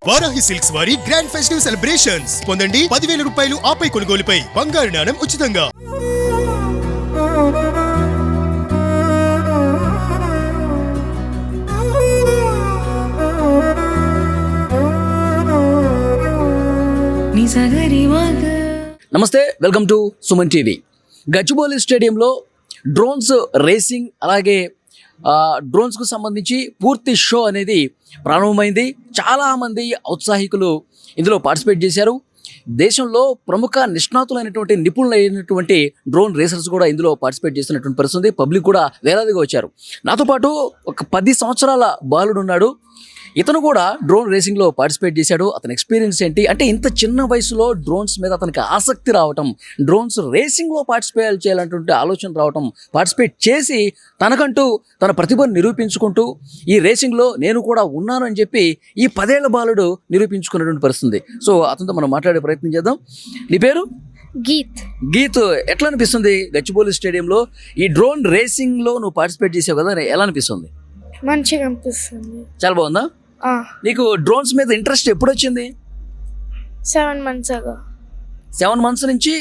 Varahi silks వారి grand festive celebrations పొందండి 10,000 రూపాయలు ఆపై కొనుగోలుపై బంగారు నాణెం ఉచితంగా. నమస్తే, welcome to Suman TV. Gachibowli స్టేడియంలో డ్రోన్స్ రేసింగ్ అలాగే డ్రోన్స్కు సంబంధించి పూర్తి షో అనేది ప్రారంభమైంది. చాలామంది ఔత్సాహికులు ఇందులో పార్టిసిపేట్ చేశారు. దేశంలో ప్రముఖ నిష్ణాతులైనటువంటి నిపుణులైనటువంటి డ్రోన్ రేసర్స్ కూడా ఇందులో పార్టిసిపేట్ చేస్తున్నటువంటి పరిస్థితి. పబ్లిక్ కూడా వేలాదిగా వచ్చారు. నాతో పాటు ఒక 10 సంవత్సరాల బాలుడు ఉన్నాడు. ఇతను కూడా డ్రోన్ రేసింగ్లో పార్టిసిపేట్ చేశాడు. అతని ఎక్స్పీరియన్స్ ఏంటి అంటే, ఇంత చిన్న వయసులో డ్రోన్స్ మీద అతనికి ఆసక్తి రావటం, డ్రోన్స్ రేసింగ్లో పార్టిసిపేట్ చేయాలన్నటువంటి ఆలోచన రావటం, పార్టిసిపేట్ చేసి తనకంటూ తన ప్రతిభను నిరూపించుకుంటూ ఈ రేసింగ్లో నేను కూడా ఉన్నాను అని చెప్పి ఈ 10 ఏళ్ల బాలుడు నిరూపించుకున్నటువంటి పరిస్థితి. సో అతనితో మనం మాట్లాడే ప్రయత్నం చేద్దాం. నీ పేరు? గీత్. ఎట్లా అనిపిస్తుంది గచ్చిబౌలి స్టేడియంలో ఈ డ్రోన్ రేసింగ్లో నువ్వు పార్టిసిపేట్ చేసావు కదా, ఎలా అనిపిస్తుంది? మంచిగా అనిపిస్తుంది. చాలా బాగుందా? నీకు డ్రోన్స్ మీద ఇంట్రెస్ట్ ఎప్పుడు వచ్చింది? 7 months ago. 7 months నుంచి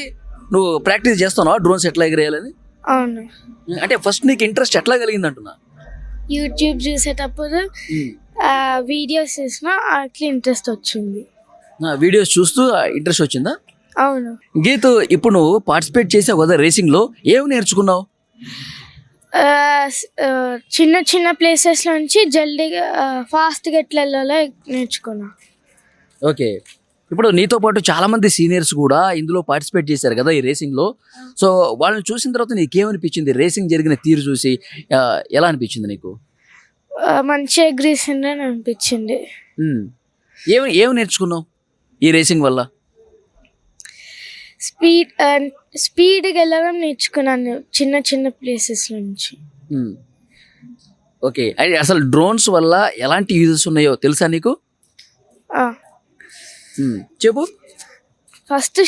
నువ్వు ప్రాక్టీస్ చేస్తున్నావా డ్రోన్స్ ఎట్లా ఎగరేయాలని? అవును. అంటే ఫస్ట్ నీకు ఇంట్రెస్ట్ ఎట్లా కలిగింది అంటున్నా? యూట్యూబ్ చూసేటప్పుడు వీడియోస్ చూసినా అట్లా ఇంట్రెస్ట్ వచ్చింది. వీడియోస్ చూస్తూ ఇంట్రెస్ట్ వచ్చిందా? అవును. గీత్, ఇప్పుడు నువ్వు పార్టిసిపేట్ చేసావు కదా రేసింగ్లో, ఏమి నేర్చుకున్నావు? చిన్న చిన్న ప్లేసెస్ నుంచి జల్దీగా ఫాస్ట్గా ఎట్లా వెళ్ళాలో నేర్చుకున్నా. ఓకే, ఇప్పుడు నీతో పాటు చాలా మంది సీనియర్స్ కూడా ఇందులో పార్టిసిపేట్ చేశారు కదా ఈ రేసింగ్లో. సో వాళ్ళని చూసిన తర్వాత నీకేమనిపించింది? రేసింగ్ జరిగిన తీరు చూసి ఎలా అనిపించింది నీకు? మంచిగా ఎగ్రేసిందని అనిపించింది. ఏమి నేర్చుకున్నావు ఈ రేసింగ్ వల్ల? స్పీడ్గా వెళ్ళడం నేర్చుకున్నాను చిన్న చిన్న ప్లేసెస్ నుంచి. ఓకే, అసలు డ్రోన్స్ వల్ల ఎలాంటి యూజెస్ ఉన్నాయో తెలుసా నీకు? చెప్పు. ఫస్ట్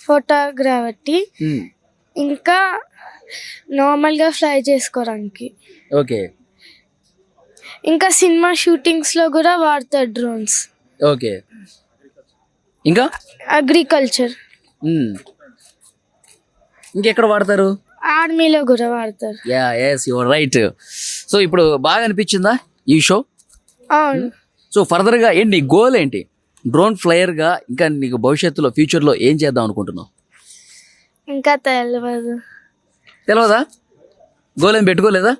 ఫోటోగ్రాఫీ, ఇంకా నార్మల్గా ఫ్లై చేసుకోవడానికి, ఓకే, ఇంకా సినిమా షూటింగ్స్లో కూడా వాడతారు డ్రోన్స్. ఓకే, ఇంకా అగ్రికల్చర్, ఇంకెక్కడ వాడతారు? ఆర్మీలో కూడా వాడతారు. Yes, your right. సో ఇప్పుడు బాగా అనిపించిందా ఈ షో? అవును. సో ఫర్దర్గా ఏంటి నీ గోల్ ఏంటి డ్రోన్ ఫ్లైయర్గా? ఇంకా నీకు భవిష్యత్తులో ఫ్యూచర్లో ఏం చేద్దాం అనుకుంటున్నావు? ఇంకా తెలియదా? గోల్ ఏం పెట్టుకోలేదా?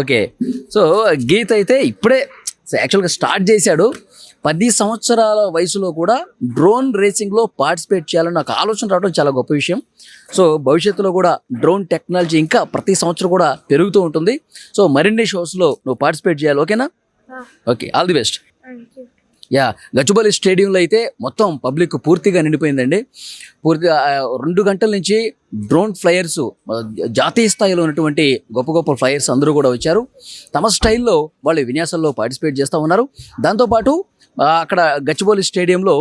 ఓకే, సో గీత్ అయితే ఇప్పుడే యాక్చువల్గా స్టార్ట్ చేశాడు. 10 సంవత్సరాల వయసులో కూడా డ్రోన్ రేసింగ్లో పార్టిసిపేట్ చేయాలని నాకు ఆలోచన రావడం చాలా గొప్ప విషయం. సో భవిష్యత్తులో కూడా డ్రోన్ టెక్నాలజీ ఇంకా ప్రతి సంవత్సరం కూడా పెరుగుతూ ఉంటుంది. సో మరిన్ని షోస్లో నువ్వు పార్టిసిపేట్ చేయాలి, ఓకేనా? Okay, all the best. Gachibowli స్టేడియంలో అయితే మొత్తం పబ్లిక్ పూర్తిగా నిండిపోయిందండి. పూర్తిగా 2 గంటల నుంచి డ్రోన్ ఫ్లైయర్స్, జాతీయ స్థాయిలో ఉన్నటువంటి గొప్ప గొప్ప ఫ్లైయర్స్ అందరూ కూడా వచ్చారు. తమ స్టైల్లో వాళ్ళు విన్యాసాల్లో పార్టిసిపేట్ చేస్తూ ఉన్నారు. దాంతోపాటు అక్కడ గచ్చిబౌలి స్టేడియంలో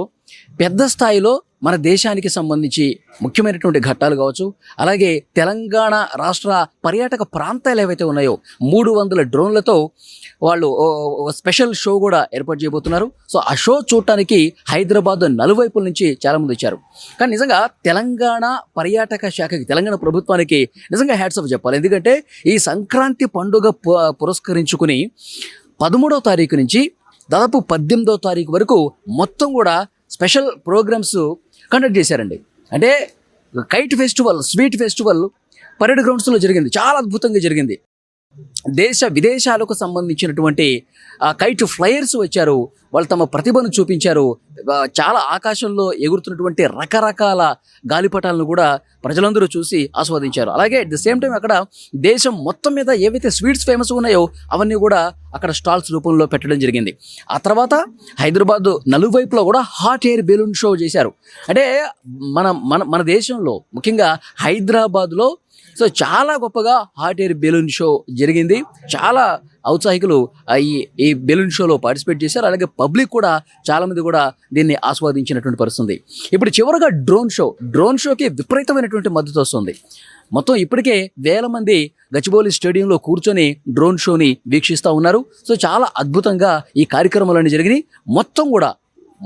పెద్ద స్థాయిలో మన దేశానికి సంబంధించి ముఖ్యమైనటువంటి ఘట్టాలు కావచ్చు, అలాగే తెలంగాణ రాష్ట్ర పర్యాటక ప్రాంతాలు ఏవైతే ఉన్నాయో 300 డ్రోన్లతో వాళ్ళు స్పెషల్ షో కూడా ఏర్పాటు చేయబోతున్నారు. సో ఆ షో చూడటానికి హైదరాబాద్ నలువైపుల నుంచి చాలామంది వచ్చారు. కానీ నిజంగా తెలంగాణ పర్యాటక శాఖకి, తెలంగాణ ప్రభుత్వానికి నిజంగా హ్యాట్స్ ఆఫ్ చెప్పాలి. ఎందుకంటే ఈ సంక్రాంతి పండుగ పురస్కరించుకుని 13వ తారీఖు నుంచి దాదాపు 18వ తారీఖు వరకు మొత్తం కూడా స్పెషల్ ప్రోగ్రామ్స్ కండక్ట్ చేశారండి. అంటే kite festival, sweet festival parade గ్రౌండ్స్లో జరిగింది. చాలా అద్భుతంగా జరిగింది. దేశ విదేశాలకు సంబంధించినటువంటి కైట్ ఫ్లైయర్స్ వచ్చారు. వాళ్ళు తమ ప్రతిభను చూపించారు. చాలా ఆకాశంలో ఎగురుతున్నటువంటి రకరకాల గాలిపటాలను కూడా ప్రజలందరూ చూసి ఆస్వాదించారు. అలాగే అట్ ది సేమ్ టైం అక్కడ దేశం మొత్తం మీద ఏవైతే స్వీట్స్ ఫేమస్ ఉన్నాయో అవన్నీ కూడా అక్కడ స్టాల్స్ రూపంలో పెట్టడం జరిగింది. ఆ తర్వాత హైదరాబాద్ నలువైపులో కూడా హాట్ ఎయిర్ బెలూన్ షో చేశారు. అంటే మన దేశంలో ముఖ్యంగా హైదరాబాద్లో సో చాలా గొప్పగా హాట్ ఎయిర్ బెలూన్ షో జరిగింది. చాలా ఔత్సాహికులు ఈ బెలూన్ షోలో పార్టిసిపేట్ చేశారు. అలాగే పబ్లిక్ కూడా చాలామంది కూడా దీన్ని ఆస్వాదించినటువంటి పరిస్థితి. ఇప్పుడు చివరిగా డ్రోన్ షోకి విపరీతమైనటువంటి మద్దతు వస్తుంది. మొత్తం ఇప్పటికే 1000 మంది గచ్చిబౌలి స్టేడియంలో కూర్చొని డ్రోన్ షోని వీక్షిస్తూ ఉన్నారు. సో చాలా అద్భుతంగా ఈ కార్యక్రమాలన్నీ జరిగినాయి.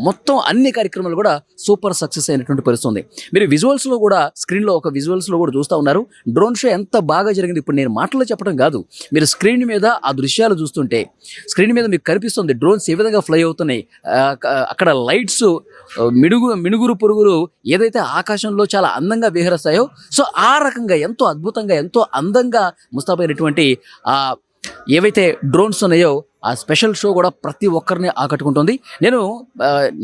మొత్తం అన్ని కార్యక్రమాలు కూడా సూపర్ సక్సెస్ అయినటువంటి పరిస్థితుంది. మీరు విజువల్స్లో కూడా స్క్రీన్లో ఒక విజువల్స్లో కూడా చూస్తూ ఉన్నారు డ్రోన్ షో ఎంత బాగా జరిగింది. ఇప్పుడు నేను మాటల్లో చెప్పడం కాదు, మీరు స్క్రీన్ మీద ఆ దృశ్యాలు చూస్తుంటే స్క్రీన్ మీద మీకు కనిపిస్తుంది డ్రోన్స్ ఏ విధంగా ఫ్లై అవుతున్నాయి. అక్కడ లైట్స్ మినుగురు పురుగులు ఏదైతే ఆకాశంలో చాలా అందంగా విహరిస్తాయో, సో ఆ రకంగా ఎంతో అద్భుతంగా ఎంతో అందంగా ముస్తాబైనటువంటి ఏవైతే డ్రోన్స్ ఉన్నాయో ఆ స్పెషల్ షో కూడా ప్రతి ఒక్కరిని ఆకట్టుకుంటుంది. నేను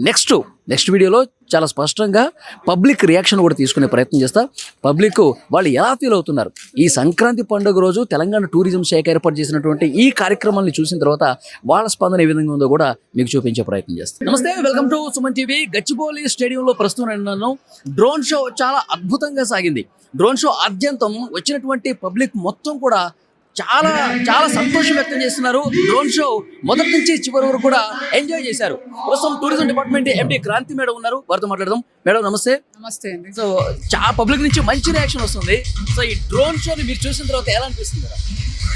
నెక్స్ట్ వీడియోలో చాలా స్పష్టంగా పబ్లిక్ రియాక్షన్ కూడా తీసుకునే ప్రయత్నం చేస్తా. పబ్లిక్ వాళ్ళు ఎలా ఫీల్ అవుతున్నారు ఈ సంక్రాంతి పండుగ రోజు తెలంగాణ టూరిజం శాఖ ఏర్పాటు చేసినటువంటి ఈ కార్యక్రమాన్ని చూసిన తర్వాత వాళ్ళ స్పందన ఏ విధంగా ఉందో కూడా మీకు చూపించే ప్రయత్నం చేస్తాను. నమస్తే, welcome to Suman TV. Gachibowli స్టేడియంలో ప్రస్తుతం ఉన్నాను. డ్రోన్ షో చాలా అద్భుతంగా సాగింది. డ్రోన్ షో ఆద్యంతం వచ్చినటువంటి పబ్లిక్ మొత్తం కూడా చాలా చాలా సంతోషం వ్యక్తం చేస్తున్నారు. డ్రోన్ షో మొదటి నుంచి చివరి వరకు కూడా ఎంజాయ్ చేశారు. ప్రస్తుతం టూరిజం డిపార్ట్మెంట్ ఎండి క్రాంతి మేడం ఉన్నారు, వారితో మాట్లాడదాం. మేడం నమస్తే. నమస్తే అండి. సో పబ్లిక్ నుంచి మంచి రియాక్షన్ వస్తుంది. సో ఈ డ్రోన్ షోని మీరు చూసిన తర్వాత ఎలా అనిపిస్తుంది?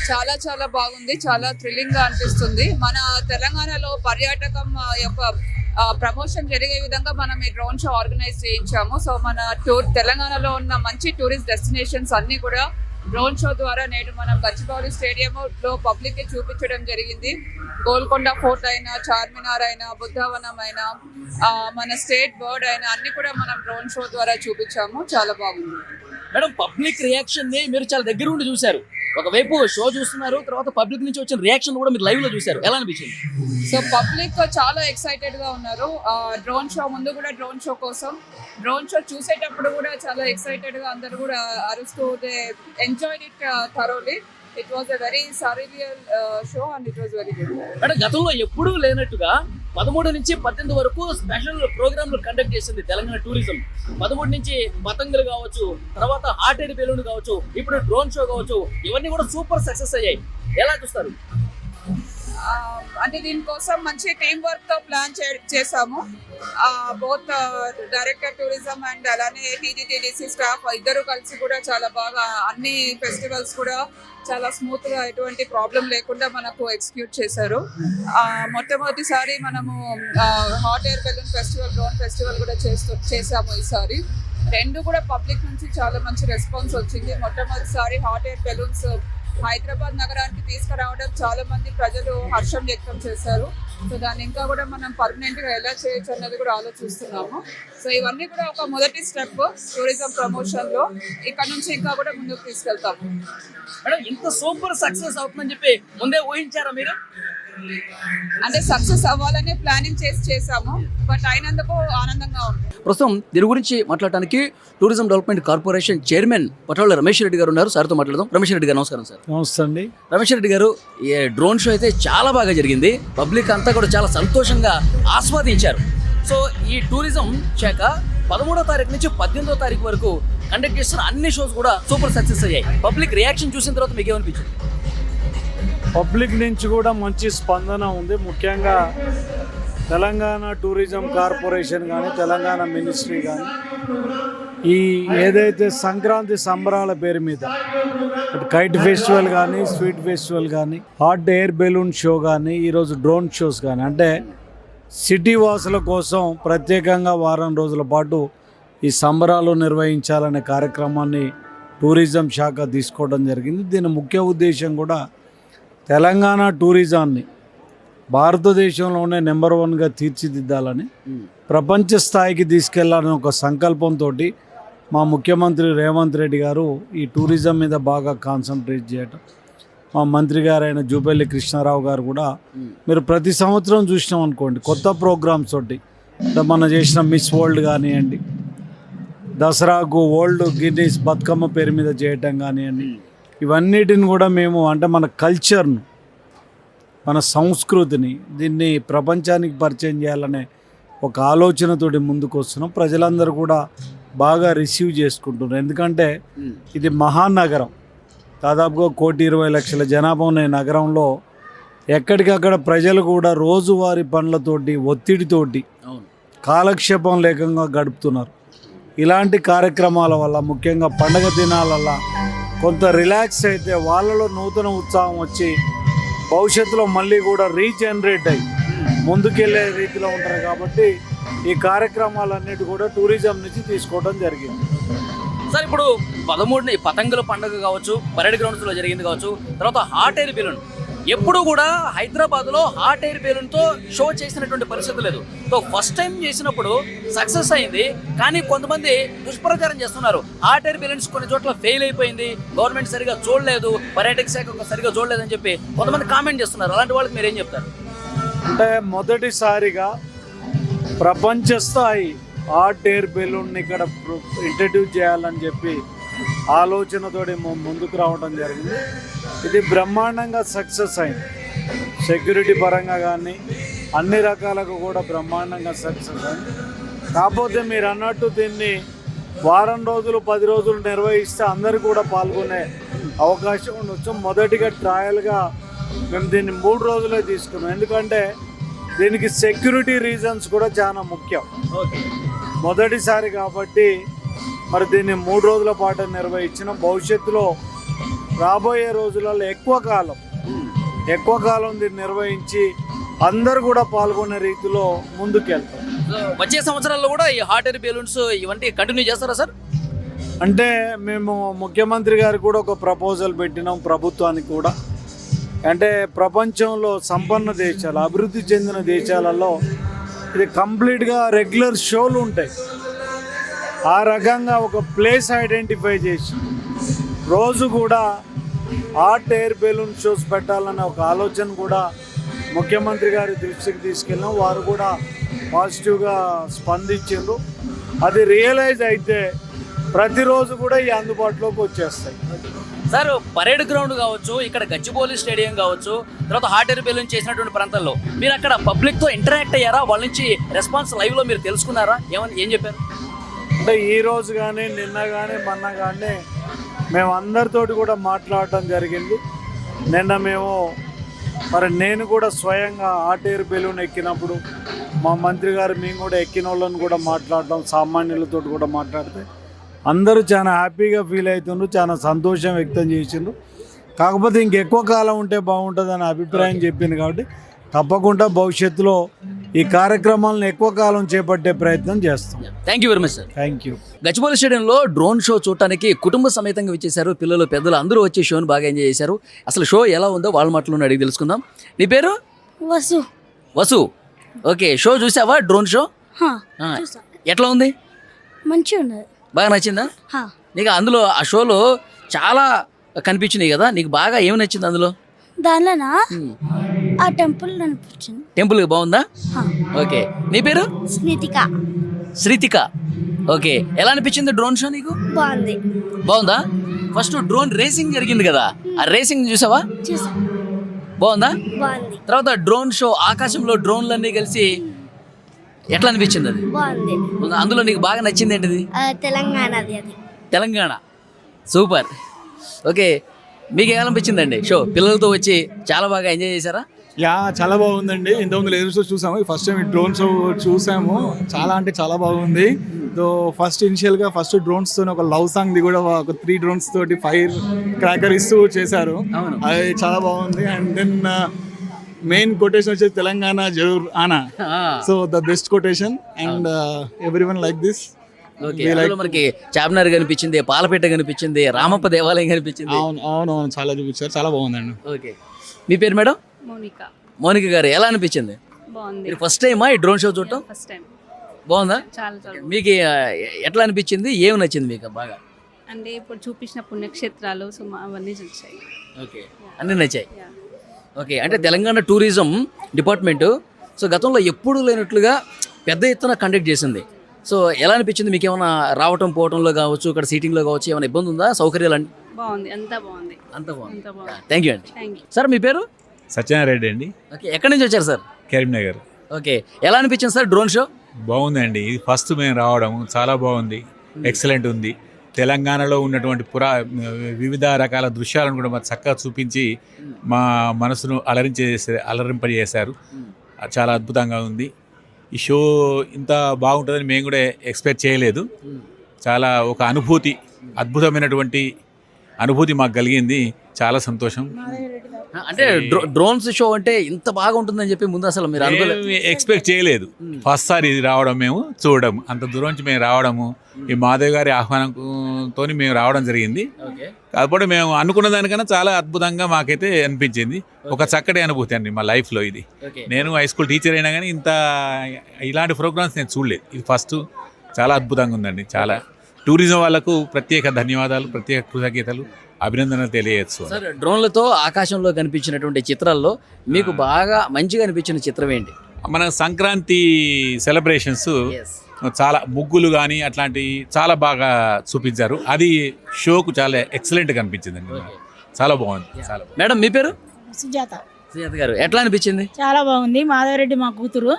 చాలా చాలా బాగుంది, చాలా థ్రిల్లింగ్ గా అనిపిస్తుంది. మన తెలంగాణలో పర్యాటకం యొక్క ప్రమోషన్ జరిగే విధంగా మనం ఈ డ్రోన్ షో ఆర్గనైజ్ చేయించాము. సో మన తెలంగాణలో ఉన్న మంచి టూరిస్ట్ డెస్టినేషన్స్ అన్ని కూడా డ్రోన్ షో ద్వారా నేడు మనం గచ్చిబౌలి స్టేడియంలో పబ్లిక్ కి చూపించడం జరిగింది. గోల్కొండ ఫోర్ట్ అయినా, చార్మినార్ అయినా, బుద్ధవనం అయినా, మన స్టేట్ బర్డ్ అయినా అన్ని కూడా మనం డ్రోన్ షో ద్వారా చూపించాము. చాలా బాగుంది. మేడం, పబ్లిక్ రియాక్షన్ ని మీరు చాలా దగ్గర ఉండి చూశారు. ఒకవైపు షో చూస్తున్నారు, తర్వాత పబ్లిక్ నుంచి వచ్చిన రియాక్షన్ కూడా మీరు లైవ్ లో చూశారు. ఎలా అనిపించింది? సో పబ్లిక్ చాలా ఎక్సైటెడ్ గా ఉన్నారు. డ్రోన్ షో ముందు కూడా డ్రోన్ షో కోసం, డ్రోన్ షో చూసేటప్పుడు కూడా చాలా ఎక్సైటెడ్ గా అందరు కూడా అరుస్తూ they enjoyed it thoroughly. It was a very surreal show and it was very good. అంటే గతంలో ఎప్పుడూ లేనట్టుగా 13 నుంచి 18 వరకు స్పెషల్ ప్రోగ్రాంలు కండక్ట్ చేసింది తెలంగాణ టూరిజం. 13 నుంచి పతంగులు కావచ్చు, తర్వాత హాట్ ఎయిర్ బెలూన్ కావచ్చు, ఇప్పుడు డ్రోన్ షో కావచ్చు, ఇవన్నీ కూడా సూపర్ సక్సెస్ అయ్యాయి. ఎలా చూస్తారు? అంటే దీనికోసం మంచి టీం వర్క్ తో ప్లాన్ చేసాము. బోత్ డైరెక్టర్ టూరిజం అండ్ అలానే టీజీటీడీసీ స్టాఫ్ ఇద్దరు కలిసి కూడా చాలా బాగా అన్ని ఫెస్టివల్స్ కూడా చాలా స్మూత్ గా ఎటువంటి ప్రాబ్లం లేకుండా మనకు ఎగ్జిక్యూట్ చేశారు. మొట్టమొదటిసారి మనము hot air balloon festival, drone festival కూడా చేసాము ఈసారి. రెండు కూడా పబ్లిక్ నుంచి చాలా మంచి రెస్పాన్స్ వచ్చింది. మొట్టమొదటిసారి హాట్ ఎయిర్ బెలూన్స్ హైదరాబాద్ నగరానికి తీసుకురావడం చాలా మంది ప్రజలు హర్షం వ్యక్తం చేశారు. సో దాన్ని ఇంకా కూడా మనం పర్మనెంట్ గా ఎలా చేయొచ్చు అన్నది కూడా ఆలోచిస్తున్నాము. సో ఇవన్నీ కూడా ఒక మొదటి స్టెప్ టూరిజం ప్రమోషన్ లో. ఇక్కడ నుంచి ఇంకా కూడా ముందుకు తీసుకెళ్తాము. మేడం, ఇంత సూపర్ సక్సెస్ అవుతుందని చెప్పి ముందే ఊహించారా మీరు? అంటే సక్సెస్ అవ్వాలనే ప్లానింగ్ చేసాము, బట్ అయినందుకు ఆనందంగా ఉంది. ప్రస్తుతం దీని గురించి మాట్లాడడానికి tourism development corporation chairman Patala Ramesh Reddy గారు ఉన్నారు. సార్తో మాట్లాడదాం. రమేష్ రెడ్డి గారు నమస్కారం. సార్ నమస్తే అండి. రమేష్ రెడ్డి గారు, ఈ డ్రోన్ షో అయితే చాలా బాగా జరిగింది. పబ్లిక్ అంతా కూడా చాలా సంతోషంగా ఆస్వాదించారు. సో ఈ టూరిజం శాఖ 13వ తారీఖు నుంచి 18వ తారీఖు వరకు కండక్ట్ చేస్తున్న అన్ని షోస్ కూడా సూపర్ సక్సెస్ అయ్యాయి. పబ్లిక్ రియాక్షన్ చూసిన తర్వాత మీకు ఏమనిపించింది? పబ్లిక్ నుంచి కూడా మంచి స్పందన ఉంది. ముఖ్యంగా తెలంగాణ టూరిజం కార్పొరేషన్ కానీ, తెలంగాణ మినిస్ట్రీ కానీ ఈ ఏదైతే సంక్రాంతి సంబరాల పేరు మీద కైట్ ఫెస్టివల్ కానీ, స్వీట్ ఫెస్టివల్ కానీ, హాట్ ఎయిర్ బెలూన్ షో కానీ, ఈరోజు డ్రోన్ షోస్ కానీ, అంటే సిటీ వాసుల కోసం ప్రత్యేకంగా వారం రోజుల పాటు ఈ సంబరాలు నిర్వహించాలనే కార్యక్రమాన్ని టూరిజం శాఖ తీసుకోవడం జరిగింది. దీని ముఖ్య ఉద్దేశం కూడా తెలంగాణ టూరిజాన్ని భారతదేశంలోనే నెంబర్ 1గా తీర్చిదిద్దాలని, ప్రపంచ స్థాయికి తీసుకెళ్లాలని ఒక సంకల్పంతో మా ముఖ్యమంత్రి రేవంత్ రెడ్డి గారు ఈ టూరిజం మీద బాగా కాన్సన్ట్రేట్ చేయటం, మా మంత్రి గారైన జూపల్లి కృష్ణారావు గారు కూడా మీరు ప్రతి సంవత్సరం చూసినాం అనుకోండి కొత్త ప్రోగ్రామ్స్ తోటి, మన చేసిన మిస్ వరల్డ్ కానివ్వండి, దసరాకు వరల్డ్ గిన్నీస్ బతుకమ్మ పేరు మీద చేయటం కానివ్వండి, ఇవన్నిటిని కూడా మేము అంటే మన కల్చర్ను, మన సంస్కృతిని దీన్ని ప్రపంచానికి పరిచయం చేయాలనే ఒక ఆలోచనతోటి ముందుకు వస్తున్నాం. ప్రజలందరూ కూడా బాగా రిసీవ్ చేసుకుంటున్నారు. ఎందుకంటే ఇది మహానగరం, దాదాపుగా 1,20,00,000 జనాభా ఉన్న నగరంలో ఎక్కడికక్కడ ప్రజలు కూడా రోజువారీ పనులతోటి, ఒత్తిడితోటి కాలక్షేపం లేకుండా గడుపుతున్నారు. ఇలాంటి కార్యక్రమాల వల్ల, ముఖ్యంగా పండగ దినాలల్ల కొంత రిలాక్స్ అయితే వాళ్ళలో నూతన ఉత్సాహం వచ్చి భవిష్యత్తులో మళ్ళీ కూడా రీజనరేట్ అయ్యి ముందుకెళ్ళే రీతిలో ఉంటారు. కాబట్టి ఈ కార్యక్రమాలన్నిటి కూడా టూరిజం నుంచి తీసుకోవడం జరిగింది. సార్ ఇప్పుడు 13ని పతంగుల పండుగ కావచ్చు, పరేడ్ గ్రౌండ్స్లో జరిగింది కావచ్చు, తర్వాత హాట్ ఎయిర్ బెలూన్ ఎప్పుడు కూడా హైదరాబాద్లో హాట్ ఎయిర్ బెలూన్తో షో చేసినటువంటి పరిస్థితి లేదు. సో ఫస్ట్ టైం చేసినప్పుడు సక్సెస్ అయింది, కానీ కొంతమంది దుష్ప్రచారం చేస్తున్నారు. హాట్ ఎయిర్ బెలూన్స్ కొన్ని చోట్ల ఫెయిల్ అయిపోయింది, గవర్నమెంట్ సరిగా చూడలేదు, పర్యాటక శాఖ సరిగా చూడలేదని చెప్పి కొంతమంది కామెంట్ చేస్తున్నారు. అలాంటి వాళ్ళకి మీరు ఏం చెప్తారు? అంటే మొదటిసారిగా ప్రపంచ స్థాయి హాట్ ఎయిర్ బెలూన్ని ఇక్కడ ఇంట్రడ్యూస్ చేయాలని చెప్పి ఆలోచనతోటి ముందుకు రావడం జరిగింది. ఇది బ్రహ్మాండంగా సక్సెస్ అయింది. సెక్యూరిటీ పరంగా కానీ అన్ని రకాలకు కూడా బ్రహ్మాండంగా సక్సెస్ అయింది. కాకపోతే మీరు అన్నట్టు దీన్ని వారం రోజులు 10 రోజులు నిర్వహిస్తే అందరూ కూడా పాల్గొనే అవకాశం ఉండొచ్చు. మొదటిగా ట్రయల్గా మేము దీన్ని 3 రోజులే తీసుకున్నాం. ఎందుకంటే దీనికి సెక్యూరిటీ రీజన్స్ కూడా చాలా ముఖ్యం. మొదటిసారి కాబట్టి మరి దీన్ని 3 రోజుల పాటు నిర్వహించిన. భవిష్యత్తులో రాబోయే రోజులలో ఎక్కువ కాలం దీన్ని నిర్వహించి అందరూ కూడా పాల్గొనే రీతిలో ముందుకెళ్తాం. వచ్చే సంవత్సరాల్లో కూడా ఈ హాట్ ఎయిర్ బెలూన్స్ ఇవన్నీ కంటిన్యూ చేస్తారా సార్? అంటే మేము ముఖ్యమంత్రి గారు కూడా ఒక ప్రపోజల్ పెట్టినాం ప్రభుత్వానికి కూడా. అంటే ప్రపంచంలో సంపన్న దేశాలు, అభివృద్ధి చెందిన దేశాలలో ఇది కంప్లీట్గా రెగ్యులర్ షోలు ఉంటాయి. ఆ రకంగా ఒక ప్లేస్ ఐడెంటిఫై చేసి రోజు కూడా హాట్ ఎయిర్ బెలూన్ షోస్ పెట్టాలన్న ఒక ఆలోచన కూడా ముఖ్యమంత్రి గారి దృష్టికి తీసుకెళ్ళాం. వారు కూడా పాజిటివ్గా స్పందించారు. అది రియలైజ్ అయితే ప్రతిరోజు కూడా ఈ అందుబాటులోకి వచ్చేస్తాయి. సార్ పరేడ్ గ్రౌండ్ కావచ్చు, ఇక్కడ గచ్చిబౌలి స్టేడియం కావచ్చు, తర్వాత హాట్ ఎయిర్ బెలూన్ చేసినటువంటి ప్రాంతాల్లో మీరు అక్కడ పబ్లిక్తో ఇంటరాక్ట్ అయ్యారా? వాళ్ళ నుంచి రెస్పాన్స్ లైవ్లో మీరు తెలుసుకున్నారా? ఏం చెప్పారు? అంటే ఈరోజు కానీ నిన్న కానీ మొన్న కానీ మేము అందరితోటి కూడా మాట్లాడటం జరిగింది. నిన్న నేను కూడా స్వయంగా హాట్ ఎయిర్ బెలూన్ ఎక్కినప్పుడు మా మంత్రి గారు మేము కూడా ఎక్కిన వాళ్ళని కూడా మాట్లాడటం, సామాన్యులతో కూడా మాట్లాడితే అందరూ చాలా హ్యాపీగా ఫీల్ అవుతుండ్రు, చాలా సంతోషం వ్యక్తం చేసిండ్రు. కాకపోతే ఇంకెక్కువ కాలం ఉంటే బాగుంటుందని అభిప్రాయం చెప్పింది. కాబట్టి తప్పకుండా భవిష్యత్తులో ఈ కార్యక్రమాలను ఎక్కువ కాలం చేపట్టే ప్రయత్నం చేస్తాం. Thank you very much sir. Thank you. Gachibowli స్టేడియంలో డ్రోన్ షో చూడటానికి కుటుంబ సమేతంగా వచ్చేసారు. పిల్లలు పెద్దలు అందరూ వచ్చి షోని బాగా ఎంజాయ్ చేశారు. అసలు షో ఎలా ఉందో వాళ్ళ మాటలను అడిగి తెలుసుకుందాం. నీ పేరు? వసు. ఓకే, షో చూసావా? డ్రోన్ షో ఎట్లా ఉంది? మంచిగా ఉన్నది. బాగా నచ్చిందా నీకు? అందులో ఆ షోలో చాలా కనిపించినాయి కదా, నీకు బాగా ఏమి నచ్చింది అందులో? దానిలోనా ఆ టెంపుల్ అనిపించింది. టెంపుల్ బాగుందా? ఓకే. నీ పేరు? శ్రీతిక. ఓకే, ఎలా అనిపించింది డ్రోన్ షో నీకు? బాగుందా? ఫస్ట్ డ్రోన్ రేసింగ్ జరిగింది కదా, ఆ రేసింగ్ చూసావా? బాగుందా? తర్వాత డ్రోన్ షో ఆకాశంలో డ్రోన్లన్నీ కలిసి ఎట్లా అనిపించింది? అది అందులో నీకు బాగా నచ్చింది ఏంటిది? తెలంగాణ. సూపర్. ఓకే, మీకు ఏమనిపించిందండి షో? పిల్లలతో వచ్చి చాలా బాగా ఎంజాయ్ చేశారా? చాలా బాగుందండి. ఇంతకుముందు లేజర్ షో చూసాము, ఫస్ట్ టైం డ్రోన్ షో చూసాము. చాలా అంటే చాలా బాగుంది. ఇనిషియల్గా డ్రోన్స్ తోని ఒక లవ్ సాంగ్ ది కూడా ఒక 3 డ్రోన్స్ తోటి ఫైర్ క్రాకర్ ఇస్తూ చేశారు. అది చాలా బాగుంది. అండ్ దెన్ మెయిన్ కొటేషన్ వచ్చేసి తెలంగాణ జరూర్ ఆనా. So the best quotation and everyone like this. మనకి చార్మినార్ కనిపించింది, పాలపేట కనిపించింది, రామప్ప దేవాలయం కనిపించింది. అవును చాలా చూపించారు, చాలా బాగుందండి. ఓకే, మీ పేరు మేడం? మౌనిక గారు. ఎలా అనిపించింది? బాగుంది. ఫస్ట్ టైమా ఈ డ్రోన్ షో చూడటం? First time. బాగుందా? చాలా. మీకు ఎట్లా అనిపించింది? ఏమి నచ్చింది మీకు బాగా? అంటే ఇప్పుడు చూపించిన పుణ్యక్షేత్రాలు అవన్నీ చూసాయి. ఓకే, అన్నీ నచ్చాయి. ఓకే, అంటే తెలంగాణ టూరిజం డిపార్ట్మెంట్ గతంలో ఎప్పుడూ లేనట్లుగా పెద్ద ఎత్తున కండక్ట్ చేసింది. సో ఎలా అనిపించింది మీకు? ఏమైనా రావటం పోవటంలో కావచ్చు, ఇక్కడ సీటింగ్లో కావచ్చు, ఏమైనా ఇబ్బంది ఉందా? సౌకర్యాలు అన్నీ బాగుంది. అంతా బాగుంది. థ్యాంక్ యూ అండి. సార్ మీ పేరు? సత్యనారాయణ అండి. ఓకే, ఎక్కడి నుంచి వచ్చారు సార్? కరీంనగర్. ఓకే, ఎలా అనిపించింది సార్ డ్రోన్ షో? బాగుందండి. ఇది ఫస్ట్ మేము రావడం చాలా బాగుంది, ఎక్సలెంట్ ఉంది. తెలంగాణలో ఉన్నటువంటి వివిధ రకాల దృశ్యాలను కూడా మాకు చక్కగా చూపించి మా మనసును అలరింపజేశారు. చాలా అద్భుతంగా ఉంది. ఈ షో ఇంత బాగుంటుందని మేము కూడా ఎక్స్పెక్ట్ చేయలేదు. చాలా ఒక అనుభూతి, అద్భుతమైనటువంటి అనుభూతి మాకు కలిగింది. చాలా సంతోషం. అంటే డ్రోన్స్ షో అంటే ఇంత బాగా ఉంటుందని చెప్పి ముందు అసలు మీరు అనుకోలేదు? ఎక్స్పెక్ట్ చేయలేదు. ఫస్ట్ సారి ఇది రావడం, మేము చూడడం, అంత దూరం నుంచి మేము రావడము, ఈ మాధవ్ గారి ఆహ్వానంతో మేము రావడం జరిగింది. కాకపోతే మేము అనుకున్న దానికన్నా చాలా అద్భుతంగా మాకైతే అనిపించింది. ఒక చక్కటి అనుభూతి అండి మా లైఫ్లో ఇది. నేను హై స్కూల్ టీచర్ అయినా కానీ ఇలాంటి ప్రోగ్రామ్స్ నేను చూడలేదు. ఇది ఫస్ట్. చాలా అద్భుతంగా ఉందండి. చాలా టూరిజం వాళ్ళకు ప్రత్యేక ధన్యవాదాలు, ప్రత్యేక కృతజ్ఞతలు, అభినందనలు తెలియజేయచ్చు. సార్, డ్రోన్లతో ఆకాశంలో కనిపించినటువంటి చిత్రాల్లో మీకు బాగా మంచిగా అనిపించిన చిత్రం ఏంటి? మన సంక్రాంతి సెలబ్రేషన్స్ చాలా ముగ్గులు కానీ అట్లాంటివి చాలా బాగా చూపించారు. అది షోకు చాలా ఎక్సలెంట్గా అనిపించిందండి. చాలా బాగుంది. చాలా బాగుంది. మేడం, మీ పేరు? సుజాత. సుజాత గారు, ఎట్లా అనిపించింది? చాలా బాగుంది. మాధవరెడ్డి మా కూతురు,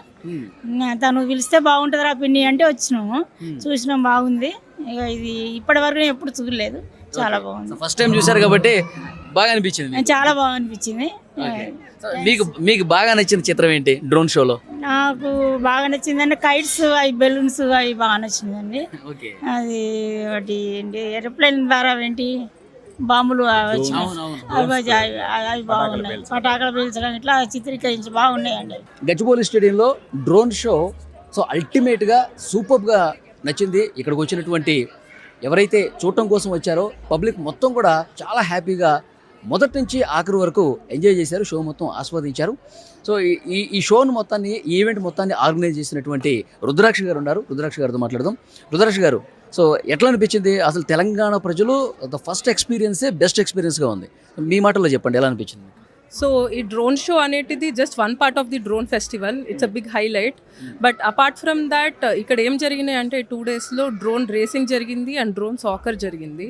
తను పిలిస్తే బాగుంటుందిరా పిన్ని అంటే వచ్చినాము, చూసినాం, బాగుంది. ఇక ఇది ఇప్పటి వరకు ఎప్పుడు చూడలేదు. చాలా బాగుంది. ఫస్ట్ టైం చూసారు కాబట్టి బాగా అనిపించింది. చాలా బాగా అనిపించింది. మీకు బాగా నచ్చిన చిత్రం ఏంటి డ్రోన్ షోలో? నాకు బాగా నచ్చిందండి కైట్స్, అవి బెలూన్స్, అవి బాగా నచ్చిందండి. అది ఒకటి ఏంటి ఏరోప్లేన్ ద్వారా ఏంటి బాంబులు వచ్చినాయి, అవి బాగున్నాయి. పటాకులు పేల్చడం ఇట్లా చిత్రీకరించి బాగున్నాయండి. గచ్చిబౌలి స్టేడియంలో డ్రోన్ షో సో అల్టిమేట్గా సూపర్గా నచ్చింది. ఇక్కడికి వచ్చినటువంటి ఎవరైతే చూడటం కోసం వచ్చారో పబ్లిక్ మొత్తం కూడా చాలా హ్యాపీగా మొదటి నుంచి ఆఖరి వరకు ఎంజాయ్ చేశారు. షో మొత్తం ఆస్వాదించారు. సో ఈ షోను మొత్తాన్ని, ఈ ఈవెంట్ మొత్తాన్ని ఆర్గనైజ్ చేసినటువంటి రుద్రాక్ష గారు ఉన్నారు. రుద్రాక్ష గారితో మాట్లాడదాం. రుద్రాక్ష గారు, సో ఎట్లా అనిపించింది? అసలు తెలంగాణ ప్రజలు ద ఫస్ట్ ఎక్స్పీరియన్సే బెస్ట్ ఎక్స్పీరియన్స్గా ఉంది. మీ మాటల్లో చెప్పండి, ఎలా అనిపించింది? సో ఈ డ్రోన్ షో అనేది just one part of the drone festival. It's a big highlight. But apart from that ఇక్కడ ఏం జరిగినాయి అంటే 2 daysలో డ్రోన్ రేసింగ్ జరిగింది అండ్ డ్రోన్ సాకర్ జరిగింది.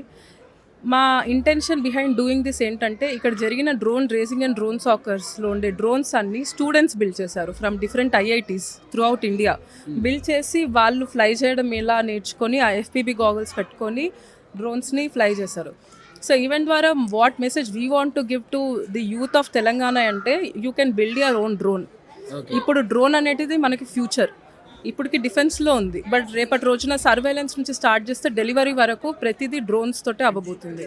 మా ఇంటెన్షన్ బిహైండ్ డూయింగ్ దిస్ ఏంటంటే ఇక్కడ జరిగిన డ్రోన్ రేసింగ్ అండ్ డ్రోన్ సాకర్స్లో ఉండే డ్రోన్స్ అన్ని స్టూడెంట్స్ బిల్డ్ చేశారు from different IITs through out India. Build చేసి వాళ్ళు ఫ్లై చేయడం ఎలా నేర్చుకొని ఆ FPV గాగల్స్ పెట్టుకొని డ్రోన్స్ని ఫ్లై చేశారు. సో ఈవెంట్ ద్వారా what message we want to give to the youth of Telangana అంటే you can build your own drone. ఇప్పుడు డ్రోన్ అనేది మనకి ఫ్యూచర్. ఇప్పటికి డిఫెన్స్లో ఉంది, బట్ రేపటి రోజున సర్వేలెన్స్ నుంచి స్టార్ట్ చేస్తే డెలివరీ వరకు ప్రతిదీ డ్రోన్స్ తోటే అవ్వబోతుంది.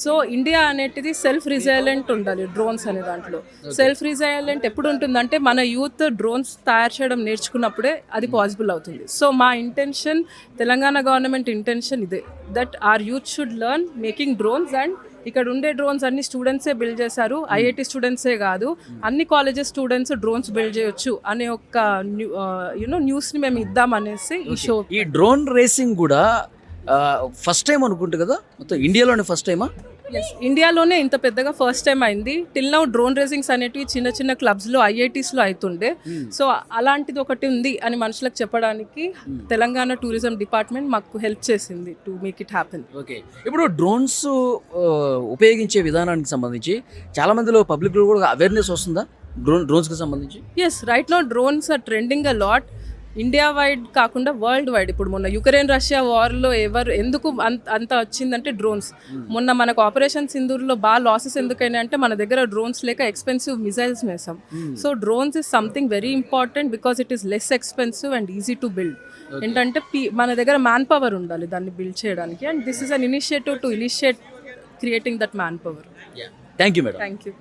సో ఇండియా అనేది సెల్ఫ్ రిజైలెంట్ ఉండాలి. డ్రోన్స్ అనే దాంట్లో సెల్ఫ్ రిజైలెంట్ ఎప్పుడు ఉంటుందంటే మన యూత్ డ్రోన్స్ తయారు చేయడం నేర్చుకున్నప్పుడే అది పాసిబుల్ అవుతుంది. సో మా ఇంటెన్షన్, తెలంగాణ గవర్నమెంట్ ఇంటెన్షన్ ఇదే, that our youth should learn making drones. And ఇక్కడ ఉండే డ్రోన్స్ అన్ని స్టూడెంట్సే బిల్డ్ చేశారు. IIT స్టూడెంట్సే కాదు, అన్ని కాలేజెస్ స్టూడెంట్స్ డ్రోన్స్ బిల్డ్ చేయొచ్చు అనే ఒక న్యూస్ని మేము ఇద్దామనేసి ఈ షో. ఈ డ్రోన్ రేసింగ్ కూడా ఫస్ట్ టైం అనుకుంటా కదా, మొత్తం ఇండియాలోనే ఫస్ట్ టైమా? ఎస్, ఇండియాలోనే ఇంత పెద్దగా ఫస్ట్ టైం అయింది. టిల్ నౌ డ్రోన్ రేసింగ్స్ అనేటివి చిన్న చిన్న క్లబ్స్లో IITsలో అవుతుండే. సో అలాంటిది ఒకటి ఉంది అని మనుషులకు చెప్పడానికి తెలంగాణ టూరిజం డిపార్ట్మెంట్ మాకు హెల్ప్ చేసింది to make it happen. Okay, ఇప్పుడు డ్రోన్స్ ఉపయోగించే విధానానికి సంబంధించి చాలా మందిలో పబ్లిక్లో కూడా అవేర్నెస్ వస్తుందా డ్రోన్స్కి సంబంధించి? Yes, right now drones are trending a lot. India wide కాకుండా వరల్డ్ వైడ్. ఇప్పుడు మొన్న యుక్రెయిన్ రష్యా వార్లో ఎందుకు అంత వచ్చిందంటే డ్రోన్స్. మొన్న మనకు ఆపరేషన్ సింధూర్లో బాగా లాసెస్ ఎందుకైనా అంటే మన దగ్గర డ్రోన్స్ లేక ఎక్స్పెన్సివ్ మిసైల్స్ వేసాం. So drones is something very important because it is less expensive and easy to build. ఏంటంటే మన దగ్గర మ్యాన్ పవర్ ఉండాలి దాన్ని బిల్డ్ చేయడానికి. And this is an initiative to initiate creating that man power. Thank you madam. Thank you.